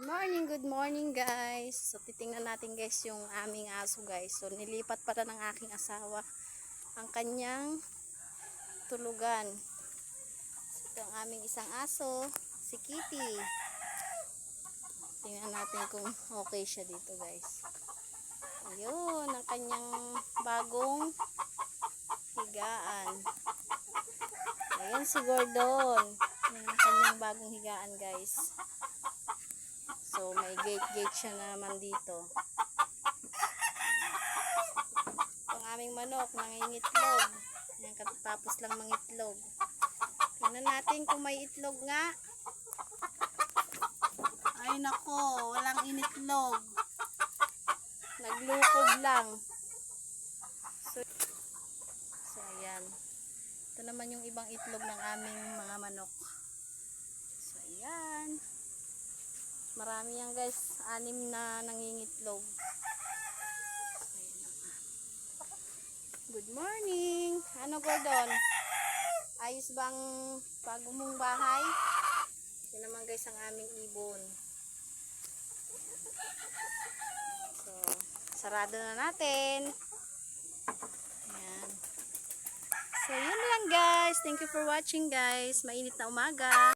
Good morning guys. So titingnan natin guys yung aming aso guys. So nilipat pala ng aking asawa ang kanyang tulugan. So, ito ang aming isang aso, si Kitty. Tingnan natin kung okay siya dito guys. Ayun, ang kanyang bagong higaan. Ayun si Gordon. Ayun ang kanyang bagong higaan guys. So, may gate siya naman dito. Ang aming manok, nangingitlog. Ayan, katapos lang mangitlog. Tingnan natin kung may itlog nga. Ay nako, walang initlog. Naglukog lang. So, ayan. Ito naman yung ibang itlog ng aming mga manok. So, ayan. Marami yan guys, 6 na nangingitlog. Good morning. Ano Gordon? Ayos bang bago mong bahay? Yan naman guys ang aming ibon. So, sarado na natin. Ayan. So, yun lang guys. Thank you for watching guys. Mainit na umaga.